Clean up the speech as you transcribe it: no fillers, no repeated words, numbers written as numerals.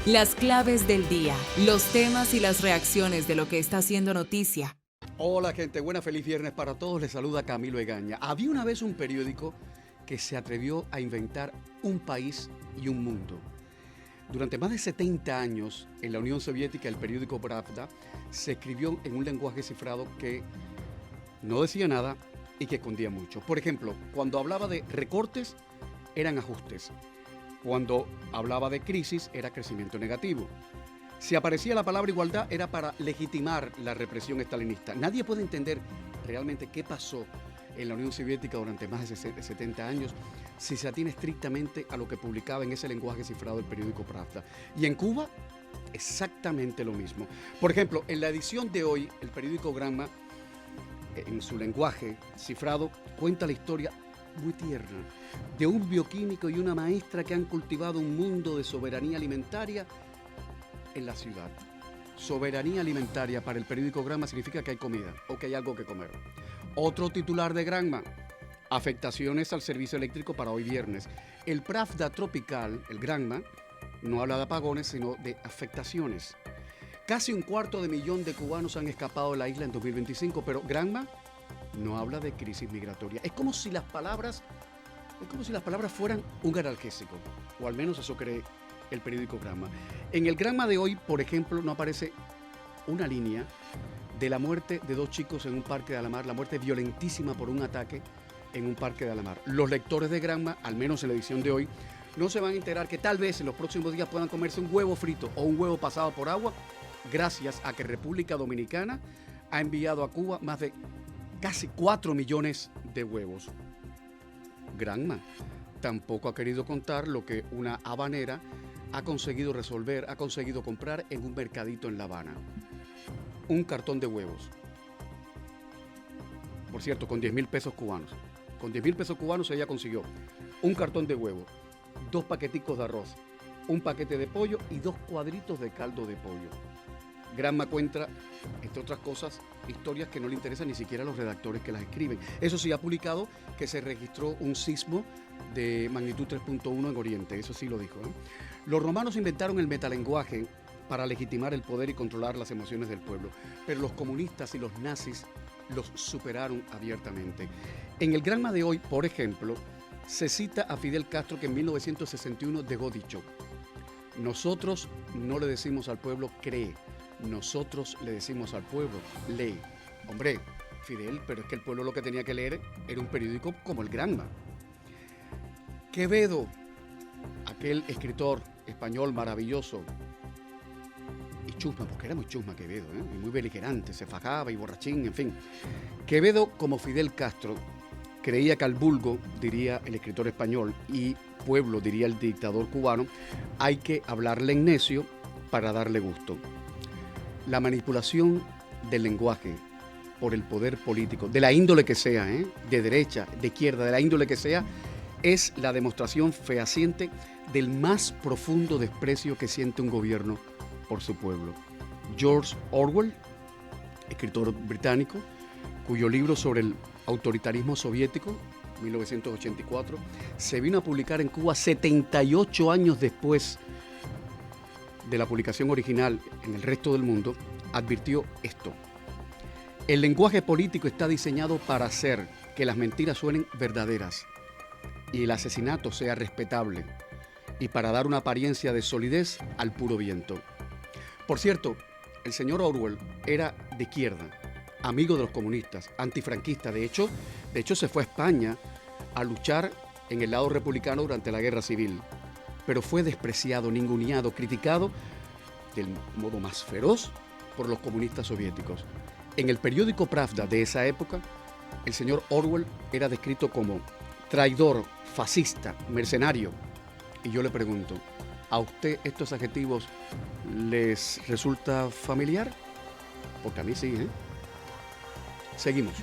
Las claves del día, los temas y las reacciones de lo que está haciendo noticia. Hola gente, buena feliz viernes para todos, les saluda Camilo Egaña. Había una vez un periódico que se atrevió a inventar un país y un mundo. Durante más de 70 años en la Unión Soviética el periódico Pravda se escribió en un lenguaje cifrado que no decía nada y que escondía mucho. Por ejemplo, cuando hablaba de recortes eran ajustes. Cuando hablaba de crisis era crecimiento negativo. Si aparecía la palabra igualdad era para legitimar la represión estalinista. Nadie puede entender realmente qué pasó en la Unión Soviética durante más de 70 años si se atiene estrictamente a lo que publicaba en ese lenguaje cifrado el periódico Pravda. Y en Cuba, exactamente lo mismo. Por ejemplo, en la edición de hoy, el periódico Granma, en su lenguaje cifrado, cuenta la historia muy tierna de un bioquímico y una maestra que han cultivado un mundo de soberanía alimentaria en la ciudad. Soberanía alimentaria para el periódico Granma significa que hay comida o que hay algo que comer. Otro titular de Granma: afectaciones al servicio eléctrico para hoy viernes. El Pravda tropical, el Granma, no habla de apagones, sino de afectaciones. Casi 250.000 de cubanos han escapado de la isla en 2025, pero Granma no habla de crisis migratoria. Es como si las palabras fueran un analgésico, o al menos eso cree el periódico Granma. En el Granma de hoy, por ejemplo, no aparece una línea de la muerte de 2 chicos en un parque de Alamar, la muerte violentísima por un ataque en un parque de Alamar. Los lectores de Granma, al menos en la edición de hoy, no se van a enterar que tal vez en los próximos días puedan comerse un huevo frito o un huevo pasado por agua, gracias a que República Dominicana ha enviado a Cuba más de casi 4 millones de huevos. Granma tampoco ha querido contar lo que una habanera ha conseguido comprar en un mercadito en La Habana. Un cartón de huevos. Por cierto, con 10.000 pesos cubanos. Con 10.000 pesos cubanos ella consiguió un cartón de huevos, 2 paqueticos de arroz, un paquete de pollo y 2 cuadritos de caldo de pollo. Granma cuenta, entre otras cosas, historias que no le interesan ni siquiera a los redactores que las escriben. Eso sí, ha publicado que se registró un sismo de magnitud 3.1 en Oriente, eso sí lo dijo, ¿eh? Los romanos inventaron el metalenguaje para legitimar el poder y controlar las emociones del pueblo, pero los comunistas y los nazis los superaron abiertamente. En el Granma de hoy, por ejemplo, se cita a Fidel Castro, que en 1961 dejó dicho: nosotros no le decimos al pueblo cree, nosotros le decimos al pueblo lee. Hombre, Fidel, pero es que el pueblo lo que tenía que leer era un periódico como el Granma. Quevedo, aquel escritor español maravilloso, y chusma, porque era muy chusma Quevedo, y muy beligerante, se fajaba y borrachín, en fin. Quevedo, como Fidel Castro, creía que al vulgo, diría el escritor español, y pueblo, diría el dictador cubano, hay que hablarle en necio para darle gusto. La manipulación del lenguaje por el poder político, de la índole que sea, de derecha, de izquierda, de la índole que sea, es la demostración fehaciente del más profundo desprecio que siente un gobierno por su pueblo. George Orwell, escritor británico, cuyo libro sobre el autoritarismo soviético, 1984, se vino a publicar en Cuba 78 años después de la publicación original en el resto del mundo, advirtió esto: el lenguaje político está diseñado para hacer que las mentiras suenen verdaderas y el asesinato sea respetable, y para dar una apariencia de solidez al puro viento. Por cierto, el señor Orwell era de izquierda, amigo de los comunistas, antifranquista. De hecho se fue a España a luchar en el lado republicano durante la Guerra Civil, pero fue despreciado, ninguneado, criticado del modo más feroz por los comunistas soviéticos. En el periódico Pravda de esa época, el señor Orwell era descrito como traidor, fascista, mercenario. Y yo le pregunto, ¿a usted estos adjetivos les resulta familiar? Porque a mí sí, Seguimos.